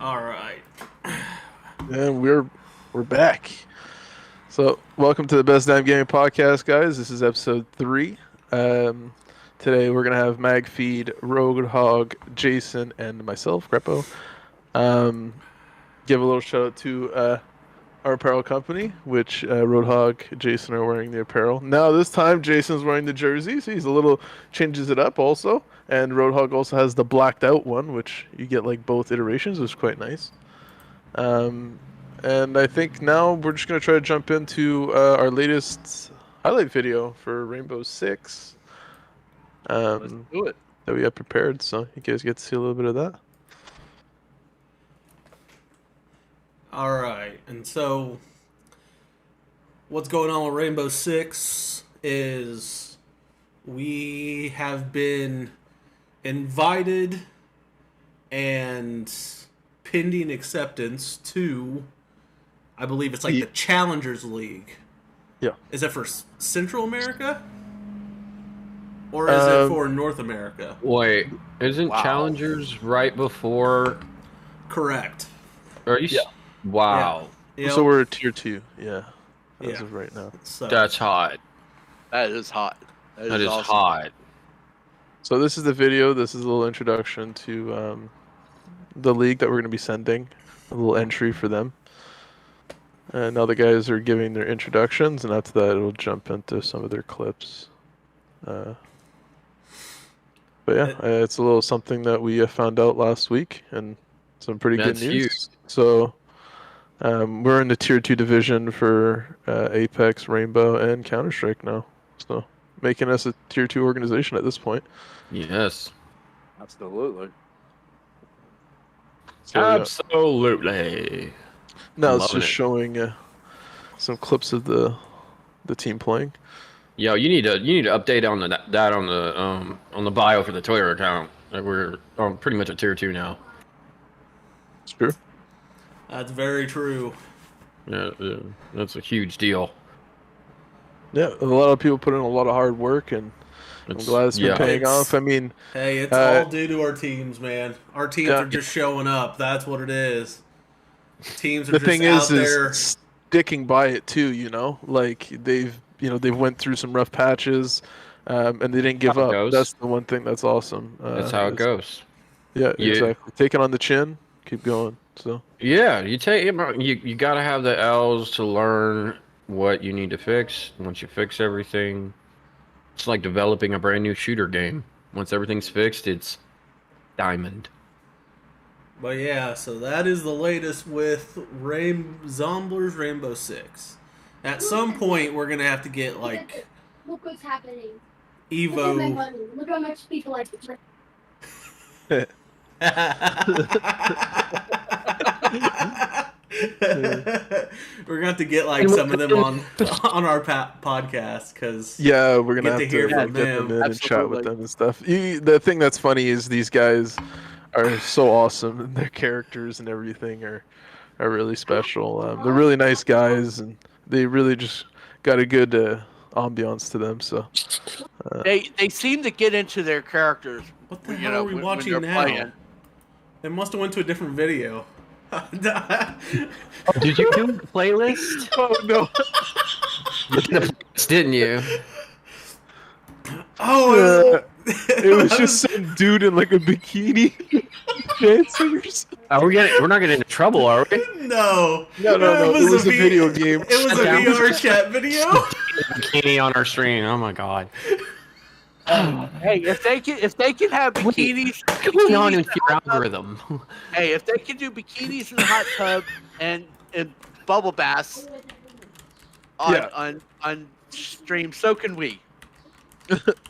All right. And we're back. So welcome to the Best Damn Gaming Podcast, guys. This is episode 3. Um, Today we're gonna have Magfeed, Roadhog, Jason, and myself, Grepo. Um, give a little shout out to our apparel company, which Roadhog, Jason are wearing the apparel. Now this time Jason's wearing the jersey, so he's a little changes it up also. And Roadhog also has the blacked out one, which you get like both iterations, which is quite nice. Um, and I think now we're just gonna try to jump into our latest highlight video for Rainbow Six Let's um, do it. that we have prepared. So you guys get to see a little bit of that. All right. And so, what's going on with Rainbow Six is we have been invited and pending acceptance to, I believe it's like the Challengers League. Yeah. Is it for Central America? Or is it for North America? Wait, isn't Challengers right before? Correct. Are you? Yeah. Wow. Yep. So we're tier 2, yeah, as Yeah. of right now. So, That's hot. That is hot. That is awesome. hot. So this is the video. This is a little introduction to the league that we're going to be sending. A little entry for them. And now the guys are giving their introductions, and after that, it'll jump into some of their clips. But yeah, it's a little something that we found out last week, and some pretty good That's news. huge. So we're in the tier 2 division for Apex, Rainbow, and Counter Strike now. So making us a tier 2 organization at this point. Yes. Absolutely. So, yeah. Absolutely. Now it's Loving just it. showing some clips of the team playing. Yo, you need to update on that on the bio for the Twitter account. Like we're pretty much at tier 2 now. It's true. that's very true. Yeah, that's a huge deal. Yeah, a lot of people put in a lot of hard work, and I'm glad it's been paying off. I mean, Hey, it's all due to our teams, man. Our teams Yeah. are just showing up. That's what it is. Teams are the just thing out is there. sticking by it too. Like they've went through some rough patches, and they didn't give How it up. goes. That's the one thing that's awesome. That's how it goes. Yeah, Yeah. exactly. Take it on the chin, keep going. So Yeah, you gotta have the L's to learn what you need to fix. Once you fix everything, it's like developing a brand new shooter game. Once everything's fixed, it's diamond. But yeah, so that is the latest with Zomblers Rainbow Six. At some point, we're gonna have to get like Look what's happening. Evo. Look how much people like it. We're gonna have to get like some of them on our podcast because yeah, we're gonna Get have to to hear get from them them. in and chat with Absolutely. them and stuff. The thing that's funny is these guys are so awesome, and their characters and everything are really special. They're really nice guys, and they really just got a good ambiance to them. So They seem to get into their characters. what the you hell know, are we when watching they're now? playing. They must have went to a different video. Did you do a playlist? oh no. Didn't you? Oh, It was just some dude in like a bikini dancing or something. We're not getting into trouble, are we? no. No. It was a video game. It was a Down. VR chat video. Bikini on our screen. Oh my god. Hey, if they can have bikinis, What's going on bikinis with in your the hot tub- algorithm? hey, if they can do bikinis in the hot tub and bubble baths on Yeah. on stream, so can we.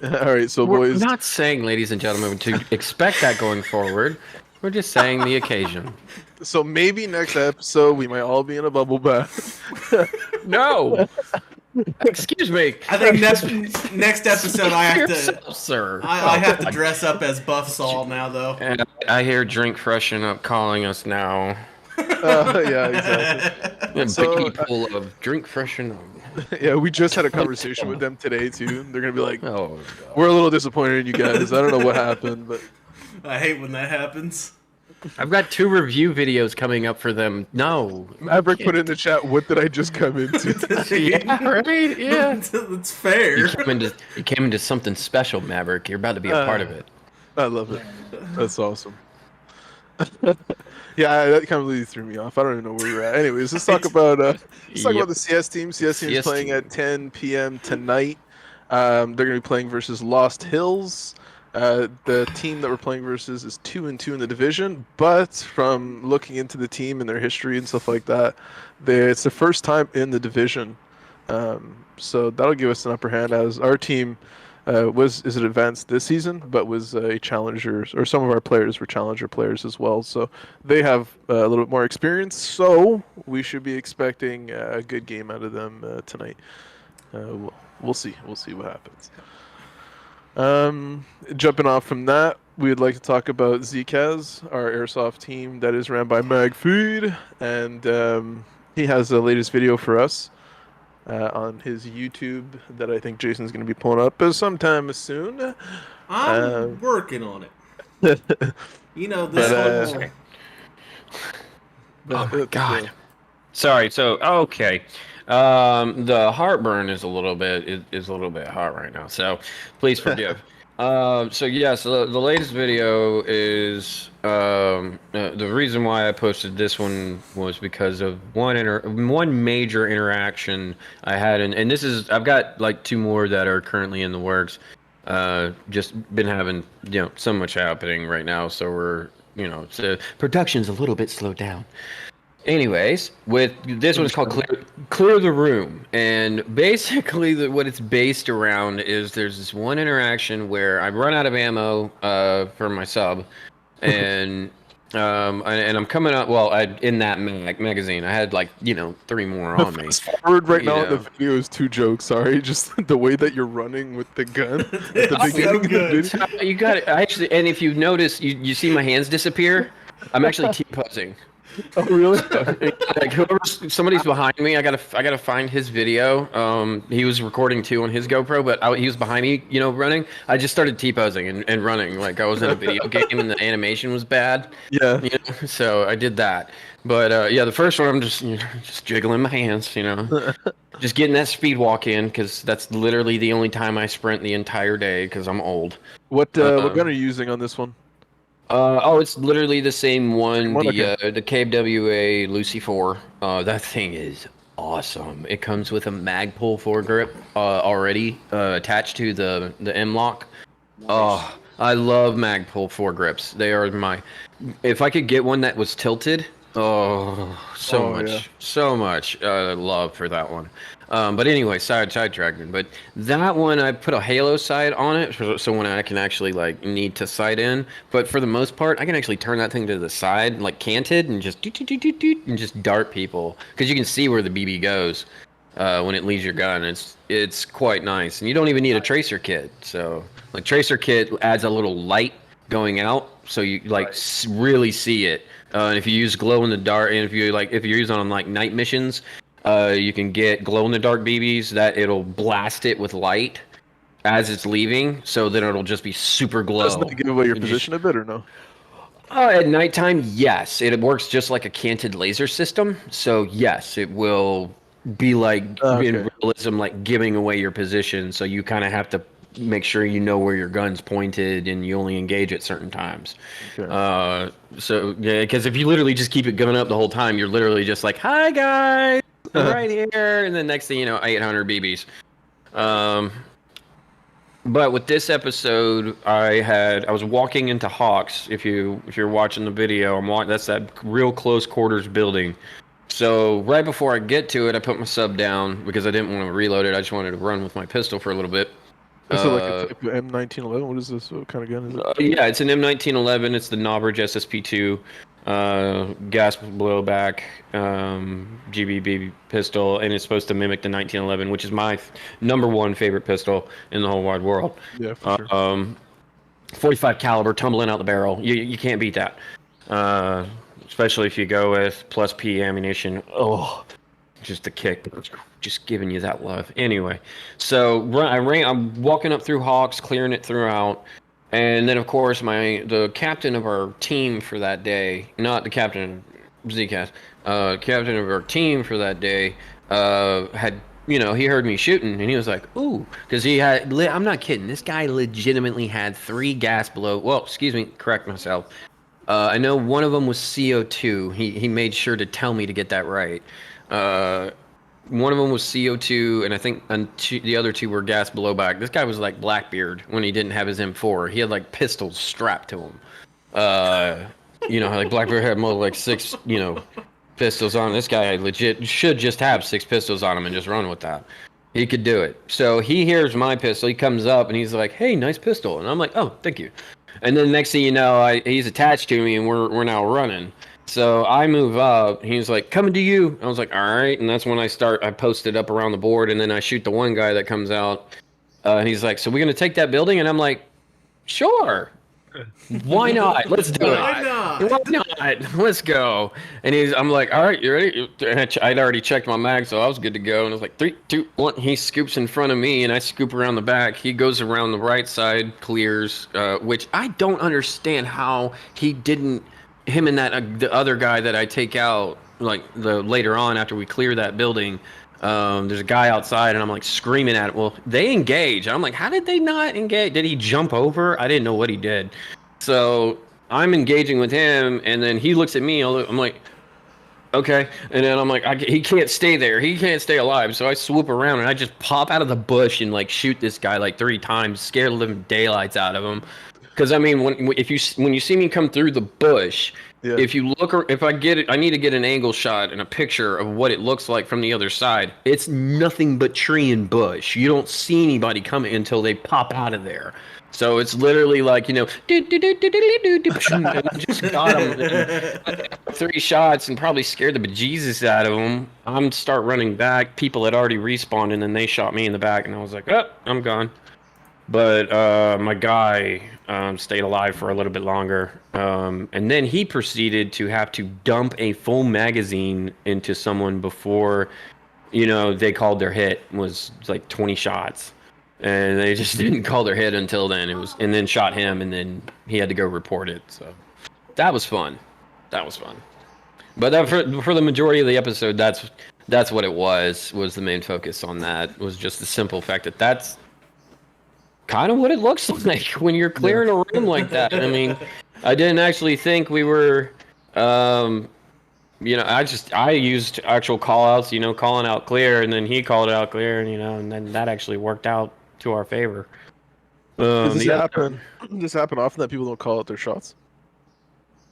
All right, so We're boys. not saying, ladies and gentlemen, to expect that going forward. We're just saying the occasion. So maybe next episode we might all be in a bubble bath. No. Excuse me. I think next episode I have to Yourself, sir. I have to dress up as Buff Saul now though. And I hear Drink Freshen Up calling us now. Yeah, exactly. A So, bikini pool of Drink Freshen Up. Yeah, we just had a conversation with them today too. They're gonna be like, Oh, God. "We're a little disappointed in you guys. I don't know what happened, but I hate when that happens. I've got 2 review videos coming up for them. No. Maverick put in the chat, what did I just come into? Yeah, right? Yeah. That's fair. You came into something special, Maverick. You're about to be a part of it. I love it. That's awesome. Yeah, that kind of really threw me off. I don't even know where we're at. Anyways, let's talk about the CS team. CS team is playing at 10 p.m. tonight. They're going to be playing versus Lost Hills. The team that we're playing versus is 2-2 in the division, but from looking into the team and their history and stuff like that, it's the first time in the division. So that'll give us an upper hand, as our team is an advanced this season, but was a challenger, or some of our players were challenger players as well. So they have a little bit more experience. So we should be expecting a good game out of them tonight. We'll see. We'll see what happens. Jumping off from that, we'd like to talk about Zkaz, our airsoft team that is ran by Magfeed, and he has the latest video for us on his YouTube that I think Jason's going to be pulling up sometime soon. I'm working on it. You know, this whole... Oh my god. Sorry. So okay. The heartburn is a little bit hot right now, so please forgive. So yes, the latest video is the reason why I posted this one was because of one major interaction I had, and I've got like 2 more that are currently in the works. Just been having so much happening right now, so we're so production's a little bit slowed down. Anyways, with this one, it's called Clear the Room, and basically what it's based around is there's this one interaction where I run out of ammo for my sub, and I'm coming up. Well, in that magazine, I had like 3 more on me. Fast forward right now, the video is 2 jokes. Sorry, just the way that you're running with the gun at the beginning of the video. You got it. Actually, and if you notice, you see my hands disappear. I'm actually T-posing. Oh really? Like somebody's behind me. I gotta find his video. He was recording too on his GoPro, but he was behind me, running. I just started T-posing and running like I was in a video game and the animation was bad. Yeah. So I did that. But yeah, the first one I'm just jiggling my hands, just getting that speed walk in because that's literally the only time I sprint the entire day because I'm old. What gun are you using on this one? It's literally the same one, Okay. the KWA Lucy 4. That thing is awesome. It comes with a Magpul foregrip already attached to the M-lock. Oh, I love Magpul foregrips. They are if I could get one that was tilted, so much love for that one. But anyway, sidetracking. But that one, I put a halo sight on it, so when I can actually need to sight in. But for the most part, I can actually turn that thing to the side, like canted, and just and just dart people, because you can see where the BB goes when it leaves your gun. It's quite nice, and you don't even need a tracer kit. So tracer kit adds a little light going out, so you really see it. And if you use glow in the dark, and if you're using on night missions. You can get glow-in-the-dark BBs that it'll blast it with light as it's leaving, so then it'll just be super glow. Doesn't that give away your position a bit, or no? At nighttime, yes. It works just like a canted laser system, so yes, it will be in realism, giving away your position, so you kind of have to make sure you know where your gun's pointed and you only engage at certain times. Okay. So, yeah, because if you literally just keep it going up the whole time, you're literally just like, hi, guys! Right here, and then next thing you know, 800 BBs. But with this episode, I was walking into Hawks. If you're watching the video, that's that real close quarters building. So right before I get to it, I put my sub down because I didn't want to reload it. I just wanted to run with my pistol for a little bit. Is it like a type of M1911? What is this? What kind of gun is it? Yeah, it's an M1911. It's the Knobridge SSP2. Gas blowback, GBB pistol, and it's supposed to mimic the 1911, which is my number 1 favorite pistol in the whole wide world. Yeah, for sure. 45 caliber tumbling out the barrel. You can't beat that. Especially if you go with plus P ammunition. Oh, just the kick, just giving you that love. Anyway, so I'm walking up through Hawks, clearing it throughout. And then, of course, the captain of our team for that day, not the captain of Zcast, captain of our team for that day, had, he heard me shooting, and he was like, ooh, because I'm not kidding, this guy legitimately had 3 gas below, well, excuse me, correct myself. I know one of them was CO2. He made sure to tell me to get that right. One of them was CO2, and I think the other 2 were gas blowback. This guy was like Blackbeard when he didn't have his M4. He had like pistols strapped to him. Like Blackbeard had more like 6, pistols on. This guy legit should just have 6 pistols on him and just run with that. He could do it. So he hears my pistol. He comes up and he's like, "Hey, nice pistol." And I'm like, "Oh, thank you." And then next thing you know, he's attached to me, and we're now running. So I move up. He's like, "Coming to you." I was like, "All right." And that's when I posted up around the board, and then I shoot the one guy that comes out. And he's like, "So we're gonna take that building?" And I'm like, "Sure. Why not? Let's do it. Why not? Why not? Let's go." And I'm like, "All right, you ready?" I'd already checked my mag, so I was good to go. And I was like, 3, 2, 1. He scoops in front of me, and I scoop around the back. He goes around the right side, clears, which I don't understand how he didn't. Him and the other guy that I take out, like later on after we clear that building. There's a guy outside, and I'm like screaming at him. Well, they engage. I'm like, how did they not engage? Did he jump over? I didn't know what he did. So I'm engaging with him, and then he looks at me. I'm like, okay. And then I'm like, he can't stay there. He can't stay alive. So I swoop around, and I just pop out of the bush and like shoot this guy like 3 times, scare the living daylights out of him. Because I mean, when you see me come through the bush, Yeah. if you look, or if I get it, I need to get an angle shot and a picture of what it looks like from the other side. It's nothing but tree and bush. You don't see anybody coming until they pop out of there. So it's literally like, and I just got him 3 shots and probably scared the bejesus out of them. I'm start running back. People had already respawned, and then they shot me in the back, and I was like, oh, I'm gone. But my guy stayed alive for a little bit longer. And then he proceeded to have to dump a full magazine into someone before, they called their hit. It was like 20 shots. And they just didn't call their hit until then. And then shot him, and then he had to go report it. So that was fun. But that for the majority of the episode, that's what it was the main focus on that. Was just the simple fact that that's kind of what it looks like when you're clearing a room like that. I mean, I didn't actually think we were, I used actual call outs, calling out clear, and then he called it out clear, and then that actually worked out to our favor. Does this happen often that people don't call out their shots?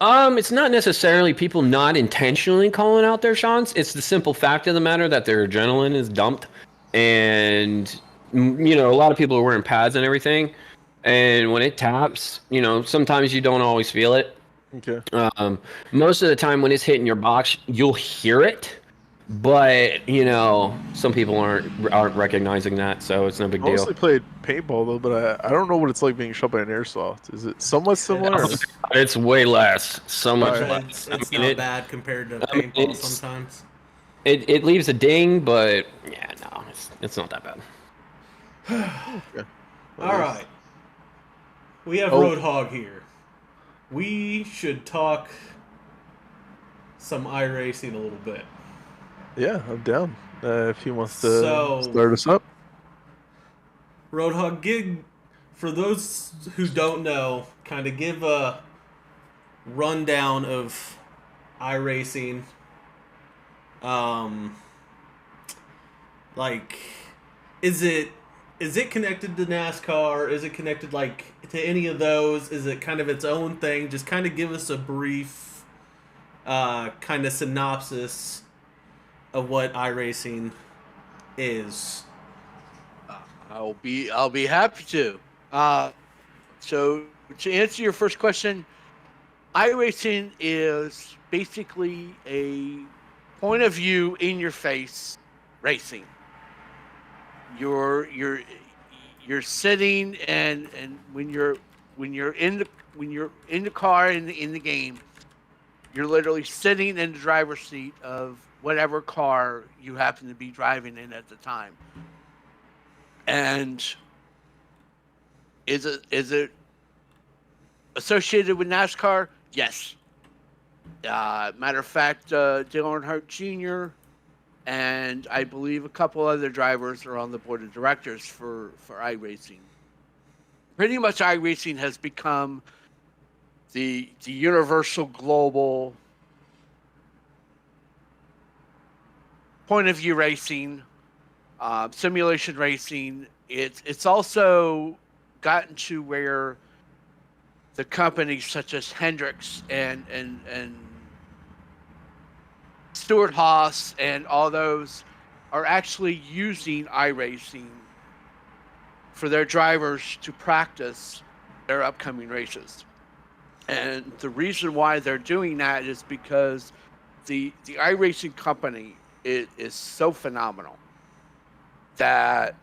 It's not necessarily people not intentionally calling out their shots. It's the simple fact of the matter that their adrenaline is dumped, and a lot of people are wearing pads and everything, and when it taps, sometimes you don't always feel it. Okay. Most of the time when it's hitting your box, you'll hear it, but some people aren't recognizing that, so it's no big I deal. mostly played paintball though, but I don't know what it's like being shot by an airsoft. Is it somewhat similar? It's way less, so much Alright. less. It's not bad compared to paintball sometimes. It leaves a ding, but yeah, no, it's not that bad. Okay. All right. We have Oh. Roadhog here. We should talk some iRacing a little bit. Yeah, I'm down. If he wants to So- start us up. Roadhog, for those who don't know, kind of give a rundown of iRacing. Is it connected to NASCAR? Is it connected to any of those? Is it kind of its own thing? Just kind of give us a brief kind of synopsis of what iRacing is. I'll be happy to. So to answer your first question, iRacing is basically a point of view in your face racing. You're sitting and when you're in the car in the game, you're literally sitting in the driver's seat of whatever car you happen to be driving in at the time. And is it associated with NASCAR? Yes. Matter of fact, Dale Earnhardt Jr. and I believe a couple other drivers are on the board of directors for iRacing. Pretty much iRacing has become the universal global point of view racing, simulation racing. It's also gotten to where the companies such as Hendrix and Stuart Haas and all those are actually using iRacing for their drivers to practice their upcoming races. And the reason why they're doing that is because the iRacing company is so phenomenal that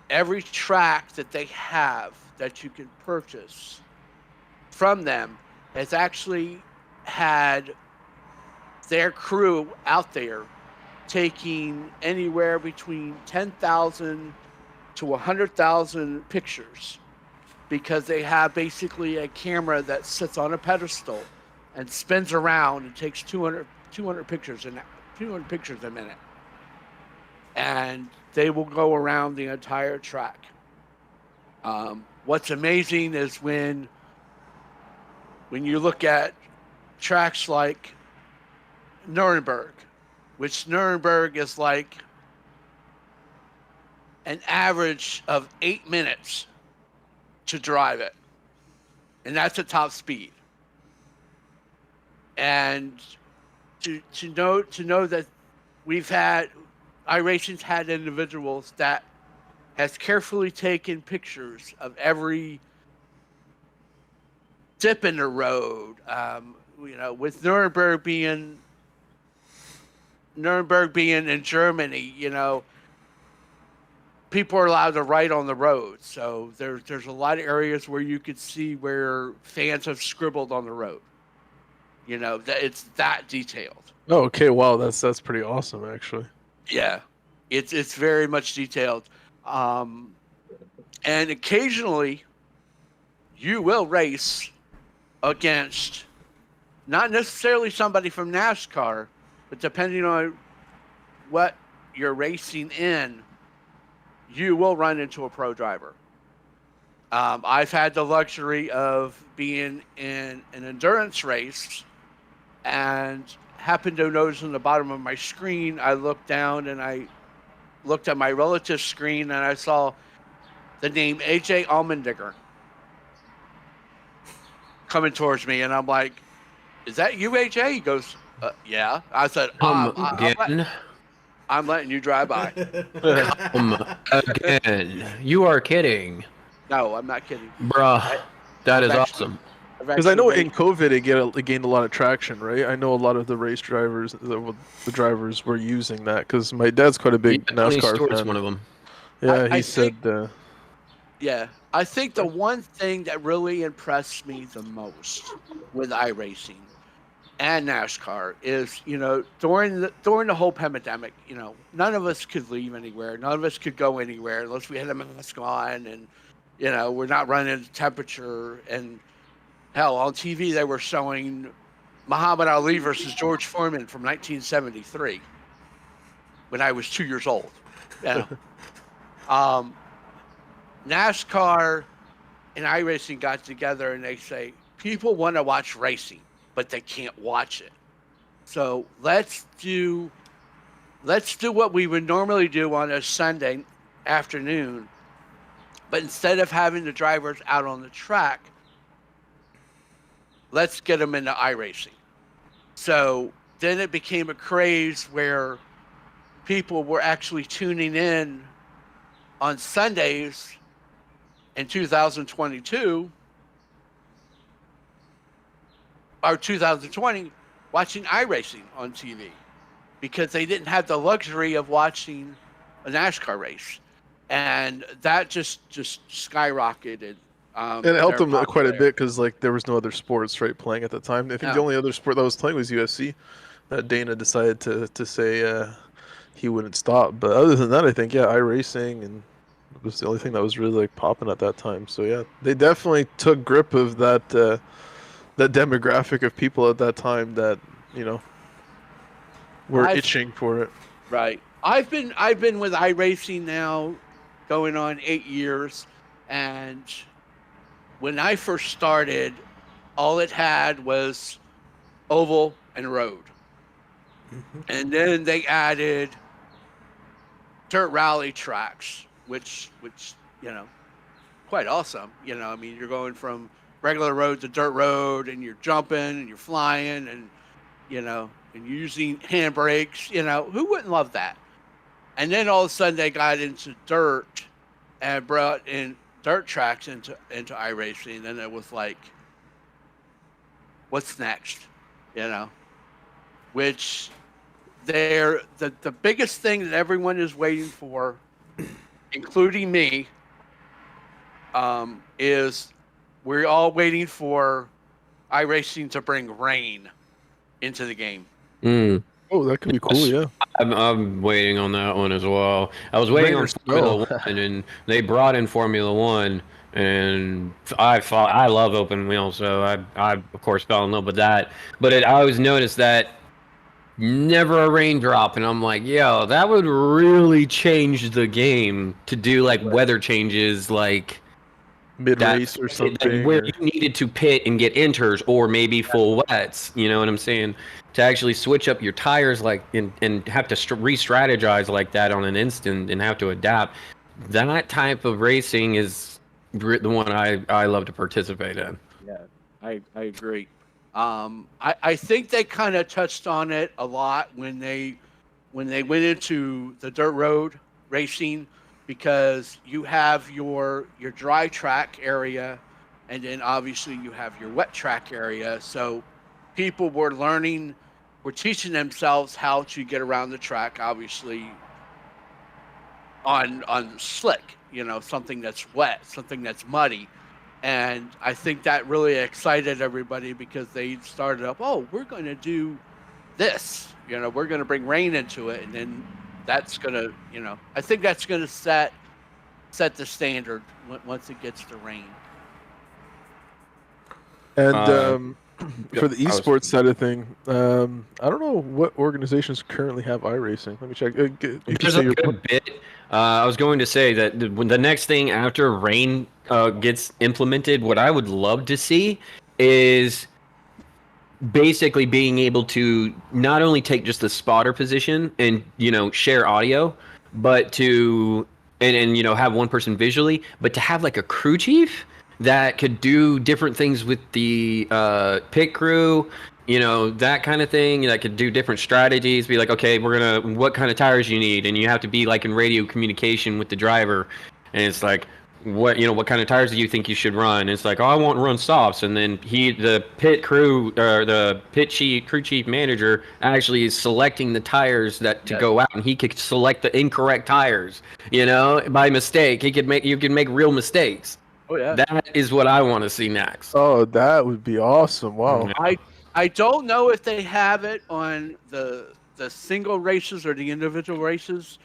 every track that they have that you can purchase from them has actually had their crew out there taking anywhere between 10,000 to 100,000 pictures, because they have basically a camera that sits on a pedestal and spins around and takes 200 pictures a minute, and they will go around the entire track. What's amazing is when you look at tracks like Nuremberg, which Nuremberg is like an average of 8 minutes to drive it, and that's at top speed. And to know that we've had iRacing's had individuals that has carefully taken pictures of every dip in the road. With Nuremberg being in Germany, people are allowed to ride on the road. So there's a lot of areas where you could see where fans have scribbled on the road. That it's that detailed. Oh, okay. Wow, that's pretty awesome, actually. Yeah, it's very much detailed. And occasionally you will race against not necessarily somebody from NASCAR, but depending on what you're racing in, you will run into a pro driver. I've had the luxury of being in an endurance race and happened to notice on the bottom of my screen, I looked down and I looked at my relative's screen and I saw the name AJ Allmendinger coming towards me, and I'm like, "Is that you, AJ?" He goes, "Yeah." I said, I'm letting you drive by." Again. You are kidding. No, I'm not kidding. Bruh, that is awesome. Because I know in COVID it gained a lot of traction, right? I know a lot of the race drivers, the drivers were using that, because my dad's quite a big NASCAR fan. One of them. Yeah, he said. Yeah, I think the one thing that really impressed me the most with iRacing and NASCAR is, during the whole pandemic, none of us could leave anywhere, none of us could go anywhere unless we had a mask on, and we're not running the temperature. And hell, on TV they were showing Muhammad Ali versus George Foreman from 1973 when I was 2 years old. NASCAR and iRacing got together and they say, people want to watch racing, but they can't watch it. So let's do what we would normally do on a Sunday afternoon, but instead of having the drivers out on the track, let's get them into iRacing. So then it became a craze where people were actually tuning in on Sundays in 2022 or 2020 watching iRacing on TV, because they didn't have the luxury of watching a NASCAR race. And that just skyrocketed. And it helped them quite a bit, because there was no other sports playing at the time. I think the only other sport that was playing was UFC. That Dana decided to say he wouldn't stop. But other than that, I think iRacing and It was the only thing that was really like popping at that time. So yeah, they definitely took grip of that demographic of people at that time that you know were I've itching for it. Right. I've been with iRacing now going on 8 years, and when I first started, all it had was oval and road. And then they added dirt rally tracks, which quite awesome. I mean, you're going from regular road to dirt road, and you're jumping and you're flying, and and you're using handbrakes. Who wouldn't love that? And then all of a sudden they got into dirt and brought in dirt tracks into iRacing. And then it was like, what's next? Which they're the biggest thing that everyone is waiting for, including me, is we're all waiting for iRacing to bring rain into the game. Mm. Oh, that could be cool. Yeah. I'm waiting on that one as well. I was waiting Rain or on Formula snow. One, and they brought in Formula One, and I love open wheels, so I of course fell in love with that. But I always noticed that never a raindrop, and I'm like, yo, that would really change the game to do like weather changes, like Mid that race or something. where Or, you needed to pit and get inters or maybe full wets. You know what I'm saying? To actually switch up your tires like and have to re-strategize like that on an instant and have to adapt. That type of racing is the one I love to participate in. Yeah, I agree. I think they kind of touched on it a lot when they went into the dirt road racing, because you have your dry track area, and then obviously you have your wet track area. So people were teaching themselves how to get around the track, obviously on slick, something that's wet, something that's muddy. And I think that really excited everybody because they started up, oh, we're going to do this, we're going to bring rain into it. And then that's going to, I think that's going to set the standard once it gets to rain. and I for the was- esports side of thing, I don't know what organizations currently have iRacing. Let me check. You There's say a your good bit. I was going to say that when the next thing after rain gets implemented, what I would love to see is basically being able to not only take just the spotter position and share audio, but to and have one person visually, but to have like a crew chief that could do different things with the pit crew, that kind of thing, that could do different strategies, be like, okay, what kind of tires you need, and you have to be like in radio communication with the driver, and it's like, what kind of tires do you think you should run? And it's like, oh, I want to run softs, and then the pit crew or the crew chief manager actually is selecting the tires that to go out, and he could select the incorrect tires, by mistake. You can make real mistakes. Oh yeah. That is what I want to see next. Oh, that would be awesome! Wow. I don't know if they have it on the single races or the individual races,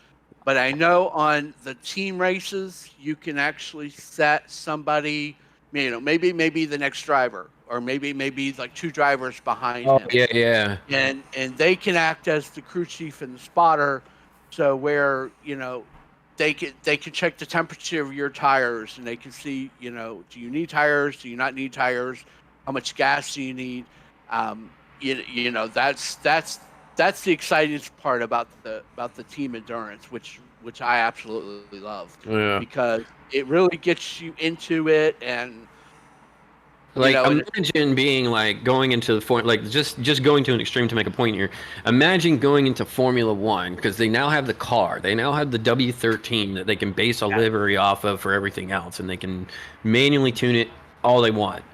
but I know on the team races you can actually set somebody, maybe the next driver, or maybe like two drivers behind him. Yeah. And they can act as the crew chief and the spotter, so where they can check the temperature of your tires, and they can see, do you need tires? Do you not need tires? How much gas do you need? That's the exciting part about the team endurance, which I absolutely love, because it really gets you into it. And like, imagine being like going into the like just going to an extreme to make a point here. Imagine going into Formula One, because they now have the car, they now have the W13 that they can base a livery off of for everything else, and they can manually tune it all they want.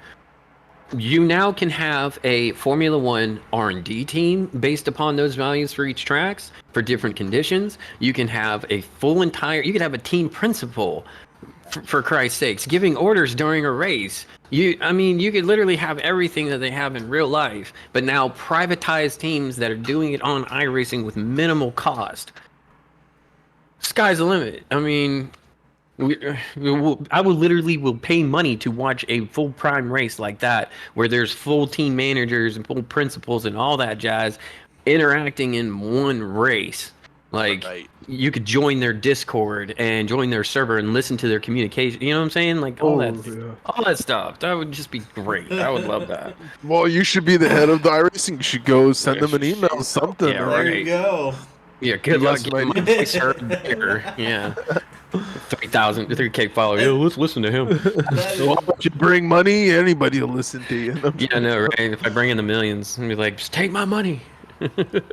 You now can have a Formula One R&D team based upon those values for each tracks for different conditions. You can have you can have a team principal, for Christ's sakes, giving orders during a race. You could literally have everything that they have in real life, but now privatized teams that are doing it on iRacing with minimal cost. Sky's the limit. I mean, I would literally will pay money to watch a full prime race like that, where there's full team managers and full principals and all that jazz interacting in one race. Like Right. you could join their Discord and join their server and listen to their communication. You know what I'm saying? Like Oh, yeah. all that stuff. That would just be great. I would love that. Well, you should be the head of the iRacing. You should go send them an email, something. Yeah, There right. you go. Yeah, good You luck guys getting might- my voice heard there. Yeah. 3K followers. Yo, let's listen to him. Why don't you bring money? Anybody will listen to you. Yeah, I know, right? If I bring in the millions, I'd be like, just take my money.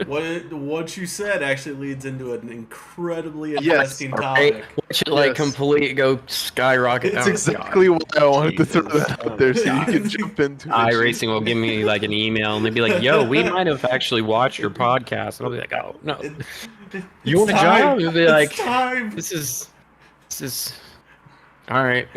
What you said actually leads into an incredibly Yes, interesting Right? topic. Watch it like Yes. complete go skyrocket. It's Oh, exactly God. why I wanted to throw Jesus. that out there so you God. can jump into it. iRacing will give me like an email and they'd be like, "Yo, we might have actually watched your podcast," and I'll be like, "Oh no, you want a job?" You'll be like, It's time. "This is all right.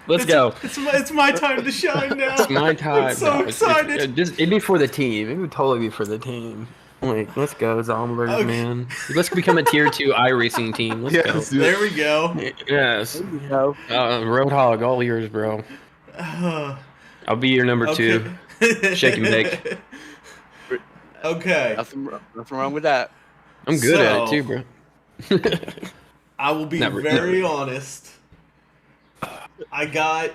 Let's go. It's my time to shine now. It's my time. I'm so No, excited. it'd be for the team. It would totally be for the team. Like, let's go, Zomblers, Okay. man. Let's become a tier 2 iRacing team. Let's Yeah, go. let's do There it. we go. Yes. Roadhog, all yours, bro. I'll be your number 2. Shake and bake. Okay. Nothing wrong with that. I'm good at it So- too, bro. I will be Not re- very honest. I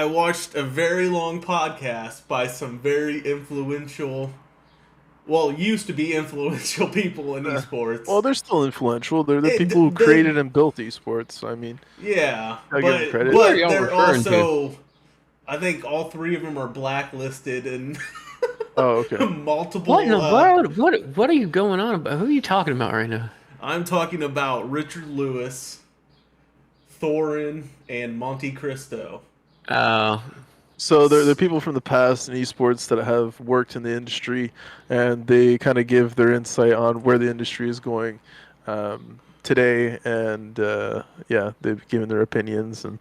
watched a very long podcast by some very influential, well, used to be influential people in esports. Well, they're still influential. They're the It- people who they- created and built esports. I mean, Yeah, I'll give them but, credit. Who are but y'all they're referring also, I think all 3 of them are blacklisted and oh, okay. multiple. What in the world? What are you going on about? Who are you talking about right now? I'm talking about Richard Lewis, Thorin, and Monte Cristo. So they're people from the past in esports that have worked in the industry, and they kind of give their insight on where the industry is going today. And yeah, they've given their opinions, and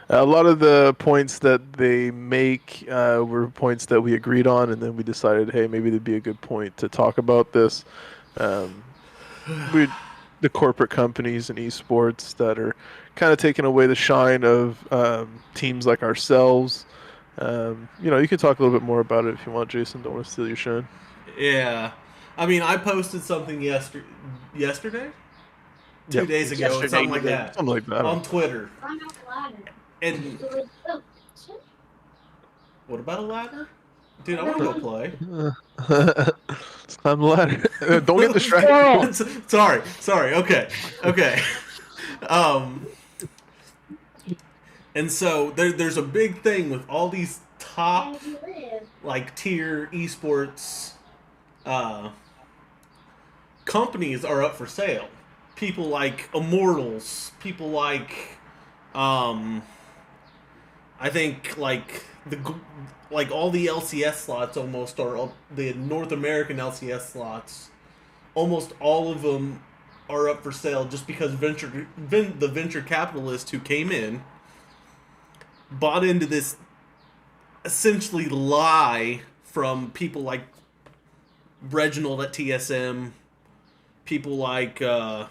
a lot of the points that they make were points that we agreed on, and then we decided, hey, maybe it'd be a good point to talk about this. The corporate companies in esports that are kind of taking away the shine of teams like ourselves. You can talk a little bit more about it if you want, Jason. Don't want to steal your shine. Yeah. I mean, I posted something yesterday? 2 Yep. days ago, or Yesterday, something like that, Something like that. on Twitter. I'm not ladder. And Oh, what about a ladder? Dude, I want to go play. Let's climb the ladder. Don't get distracted. Sorry. Okay. And so there's a big thing with all these top where do you live? like tier esports companies are up for sale. People like Immortals, people like I think like all the LCS slots almost are the North American LCS slots. Almost all of them are up for sale just because the venture capitalists who came in bought into this essentially lie from people like Reginald at TSM, people like I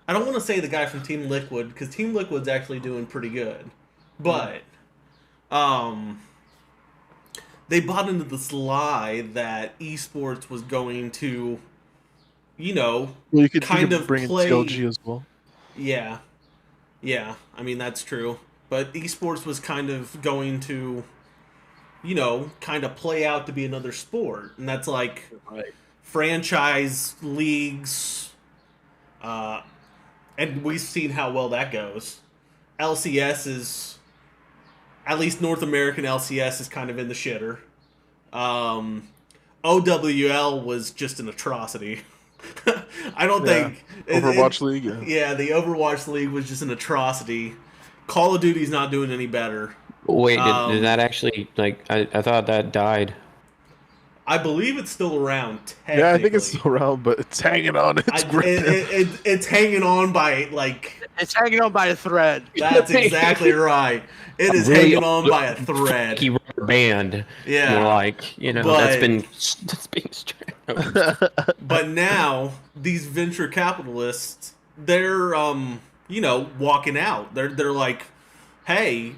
don't want to say the guy from Team Liquid because Team Liquid's actually doing pretty good, but they bought into this lie that esports was going to, Well, you could kind of bring play- in TLG as well. Yeah. I mean, that's true. But esports was kind of going to, kind of play out to be another sport. And that's like Right. franchise leagues. And we've seen how well that goes. LCS is, at least North American LCS is kind of in the shitter. OWL was just an atrocity. I don't think Overwatch League. Yeah. Yeah, the Overwatch League was just an atrocity. Call of Duty's not doing any better. Wait, did that actually I thought that died. I believe it's still around. Yeah, I think it's technically. still around, but it's hanging on. It's great. It's hanging on by It's hanging on by a thread. That's exactly right. It is Really hanging on by a thread. Key rubber band. Yeah. More like, But- that's been stretched. But now these venture capitalists, they're walking out. They're like, hey,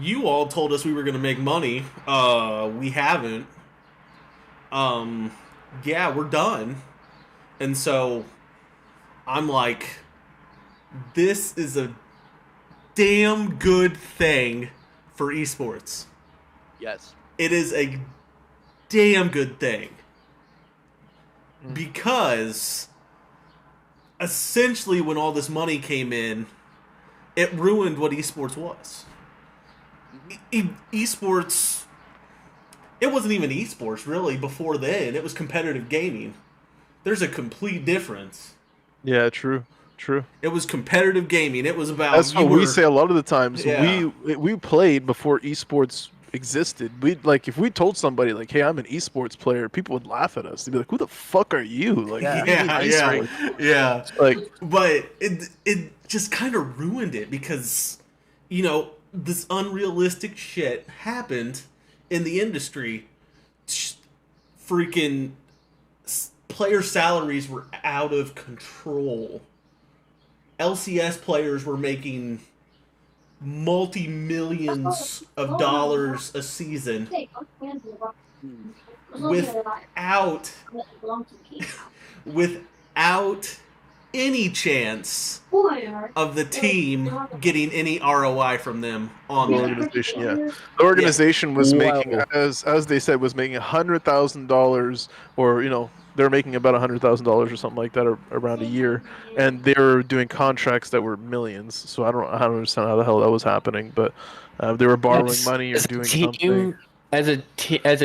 you all told us we were going to make money. We haven't. Yeah, we're done. And so I'm like, this is a damn good thing for esports. Yes. It is a damn good thing. Because essentially when all this money came in, it ruined what esports was. Esports, it wasn't even esports really before then. It was competitive gaming. There's a complete difference. Yeah, true. It was competitive gaming. It was about. That's what we say a lot of the times. Yeah. We played before esports existed. We like if we told somebody like, "Hey, I'm an esports player," people would laugh at us. They'd be like, "Who the fuck are you?" Like, Yeah. Like, but it just kind of ruined it because this unrealistic shit happened in the industry. Freaking player salaries were out of control. LCS players were making multi-millions of dollars a season without any chance of the team getting any ROI from them on the that. organization, yeah. The organization was making, Wow. as they said, was making $100,000, or they were making about $100,000 or something like that around a year, and they were doing contracts that were millions. So I don't understand how the hell that was happening, but they were borrowing money or As a doing team, something. as a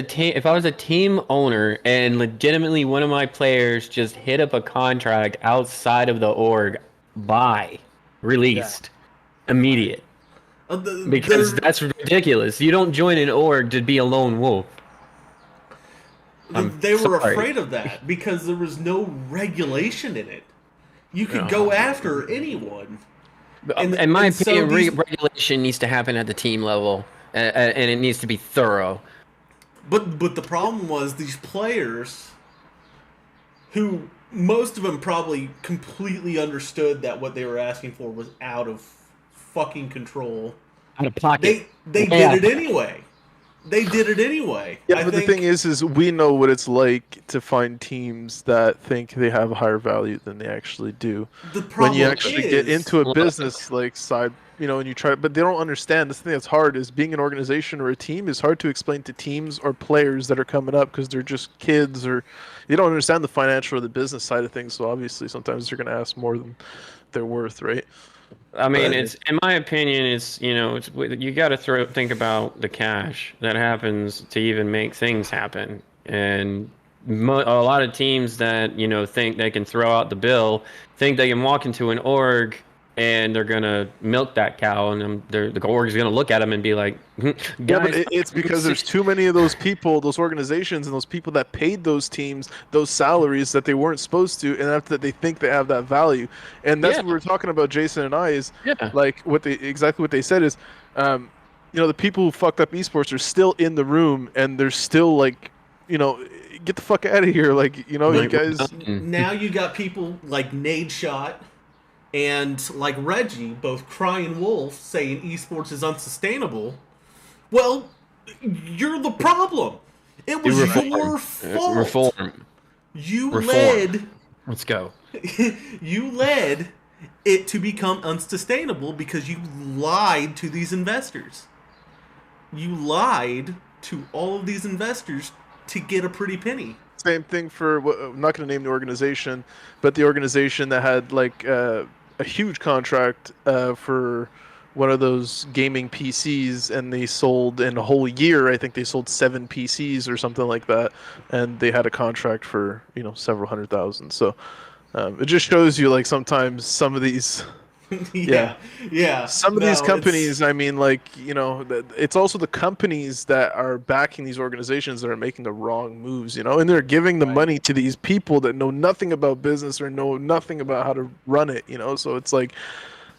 team, if I was a team owner and legitimately one of my players just hit up a contract outside of the org, released, immediate, because that's ridiculous. You don't join an org to be a lone wolf. They were sorry. afraid of that because there was no regulation in it. You could go after anyone. In my opinion, these- regulation needs to happen at the team level, and it needs to be thorough. But the problem was these players, who most of them probably completely understood that what they were asking for was out of fucking control. Out of pocket. They did it anyway. They did it anyway. Yeah, but the thing is we know what it's like to find teams that think they have a higher value than they actually do. The problem When you actually get into a Look. business like side, and you try, but they don't understand. The thing that's hard is being an organization or a team is hard to explain to teams or players that are coming up because they're just kids or they don't understand the financial or the business side of things. So obviously, sometimes they're going to ask more than they're worth, right? I mean, But- it's in my opinion, it's you got to think about the cash that happens to even make things happen, and a lot of teams that think they can throw out the bill, think they can walk into an org and they're gonna milk that cow, and the org is gonna look at them and be like, Yeah, but "Guys, it's because there's too many of those people, those organizations, and those people that paid those teams those salaries that they weren't supposed to, and after that they think they have that value, and that's Yeah. what we were talking about, Jason and I. Is Yeah. like exactly what they said is, the people who fucked up esports are still in the room, and they're still like, get the fuck out of here, like you Like, guys. Now you got people like Nade Shot and like Reggie, both crying wolf, saying esports is unsustainable. Well, you're the problem. It was your fault. reform. You Reform. led. Let's go." You led it to become unsustainable because you lied to these investors. You lied to all of these investors to get a pretty penny. Same thing for I'm not going to name the organization, but the organization that had like a huge contract for one of those gaming PCs, and they sold in a whole year. I think they sold 7 PCs or something like that, and they had a contract for several $100,000. So it just shows you like sometimes some of these. Yeah. Some of these companies, I mean, like, it's also the companies that are backing these organizations that are making the wrong moves, and they're giving the money to these people that know nothing about business or know nothing about how to run it, so it's like,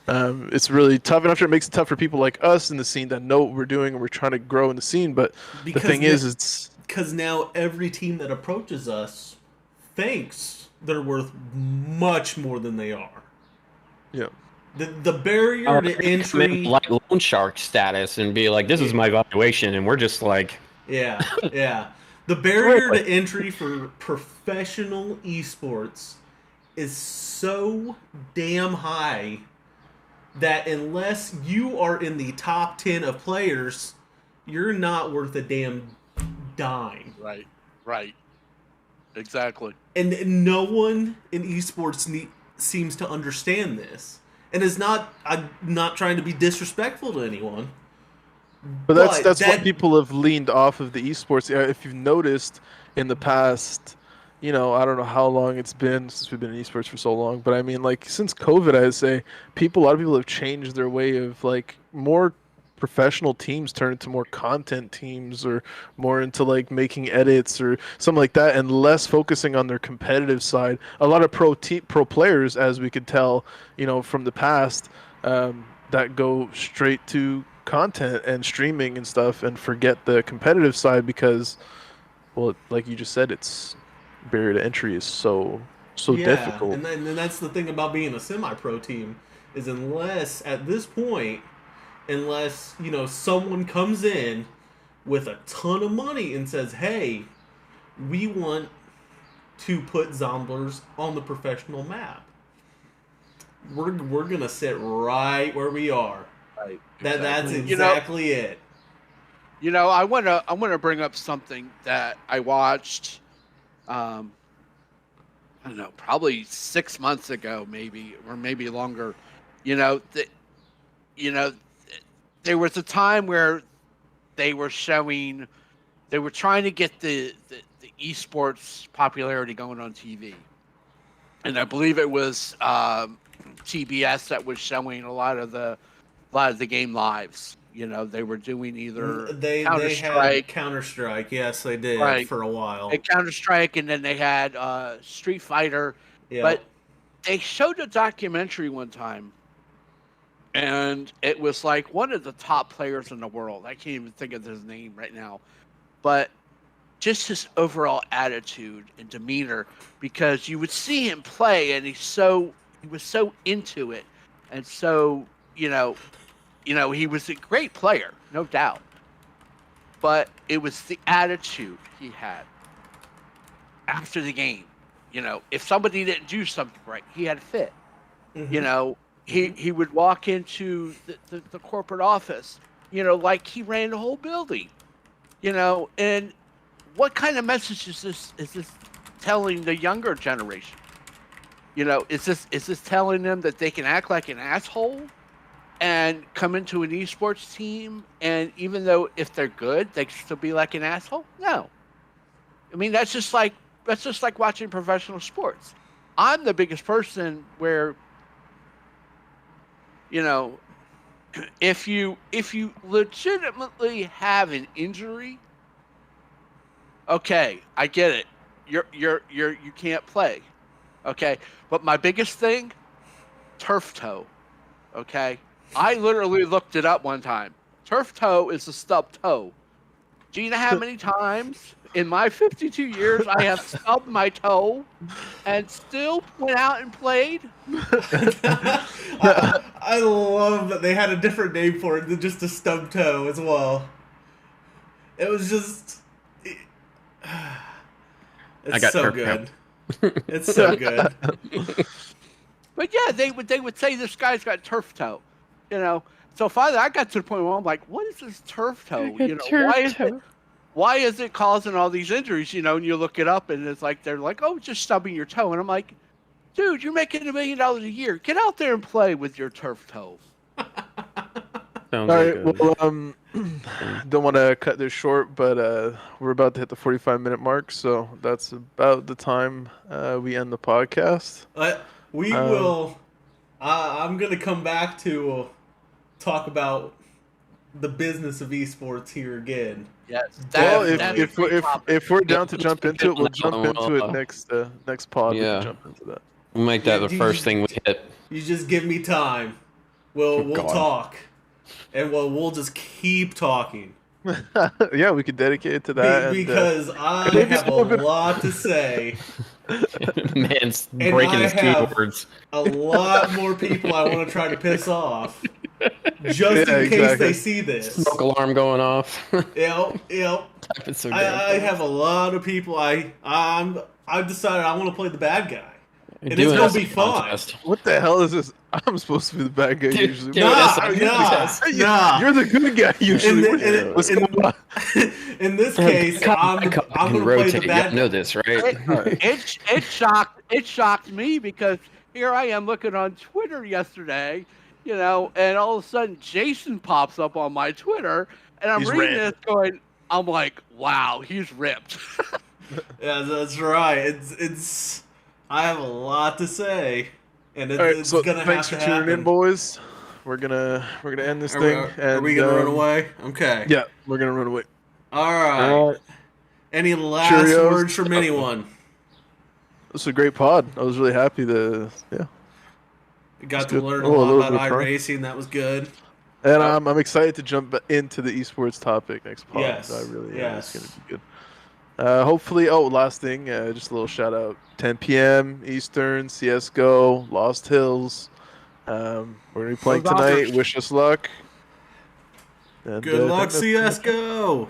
it's really tough. And I'm sure it makes it tough for people like us in the scene that know what we're doing and we're trying to grow in the scene. But Because the thing is, it's because now every team that approaches us thinks they're worth much more than they are. Yeah. The barrier to entry, like loan shark status, and be like, "This is my valuation," and we're just like, yeah. The barrier to entry for professional esports is so damn high that unless you are in the top 10 of players, you're not worth a damn dime. Right. Exactly. And no one in esports seems to understand this. And I'm not trying to be disrespectful to anyone. But that's why people have leaned off of the esports. If you've noticed in the past, I don't know how long it's been since we've been in esports for so long, but I mean, like, since COVID, I'd say a lot of people have changed their way of, like, more professional teams turn into more content teams, or more into, like, making edits or something like that, and less focusing on their competitive side. A lot of pro players, as we could tell, from the past, that go straight to content and streaming and stuff and forget the competitive side because, well, like you just said, it's barrier to entry is so difficult. And that's the thing about being a semi-pro team is unless someone comes in with a ton of money and says, "Hey, we want to put Zomblers on the professional map," we're gonna sit right where we are. Right. That's exactly it. I wanna bring up something that I watched. I don't know, probably 6 months ago, maybe, or maybe longer. There was a time where they were trying to get the esports popularity going on TV, and I believe it was TBS that was showing a lot of the game lives. They were doing either Counter-Strike. Counter-Strike, yes, they did, right, for a while. Counter-Strike, and then they had Street Fighter. Yeah. But they showed a documentary one time, and it was like one of the top players in the world. I can't even think of his name right now. But just his overall attitude and demeanor, because you would see him play, and he was so into it, and so, he was a great player, no doubt. But it was the attitude he had after the game. If somebody didn't do something right, he had a fit. Mm-hmm. He would walk into the corporate office, like he ran the whole building. And what kind of message is this telling the younger generation? Is this telling them that they can act like an asshole and come into an esports team, and even though if they're good, they can still be like an asshole? No. I mean, that's just like watching professional sports. I'm the biggest person where, if you legitimately have an injury, okay, I get it. You can't play. Okay, but my biggest thing, turf toe. Okay, I literally looked it up one time. Turf toe is a stubbed toe. Do you know how many times in my 52 years I have stubbed my toe and still went out and played? I love that they had a different name for it than just a stubbed toe as well. It was just... It's so good. It's so good. But yeah, they would say this guy's got turf toe, So finally, I got to the point where I'm like, "What is this turf toe? Why is it causing all these injuries?" And you look it up, and it's like they're like, "Oh, just stubbing your toe," and I'm like, "Dude, you're making $1 million a year. Get out there and play with your turf toe." All right. Well, don't want to cut this short, but we're about to hit the 45-minute mark, so that's about the time we end the podcast. We will. I'm going to come back to talk about the business of esports here again. Yes. Well, if we're down to jump into it, we'll jump into it next pod. Yeah. We can jump into that. We'll make that the first thing we hit. You just give me time. We'll talk, and we'll just keep talking. Yeah, we could dedicate it to that. and, because I maybe have a some of it- lot to say, Man's and breaking I his have keyboards. a lot more people I want to try to piss off, just Yeah, in case they exactly. see this. Smoke alarm going off. Yep. It's so damn I funny. have a lot of people. I've decided I want to play the bad guy, and Do it's an gonna essay be fun. contest. What the hell is this? I'm supposed to be the bad guy Dude, usually. dude, Nah, that's how nah. You're the good guy usually. In- What's in- going on? In this case, I'm gonna play the rotate. bad Y'all know guy. this, right? It shocked me because here I am looking on Twitter yesterday, and all of a sudden Jason pops up on my Twitter, and I'm He's reading red. this I'm like, wow, he's ripped. Yeah, that's right. It's. I have a lot to say, and All right, it's so gonna have thanks to for tuning happen. in, boys. We're gonna end this thing. Are we gonna run away? Okay. Yeah, we're gonna run away. All right. All right. Any last Cheerios. words from anyone? This was a great pod. I was really happy to Got That's to good. learn a Oh, a lot little about bit of fun. iRacing. That was good. and I'm excited to jump into the esports topic next pod. Yes, I really yes. It's gonna be good. Hopefully, last thing, just a little shout out. 10 p.m. Eastern, CS:GO, Lost Hills. We're gonna be playing Those offers. tonight. Wish us luck. And, Good luck, I think that's- CS:GO.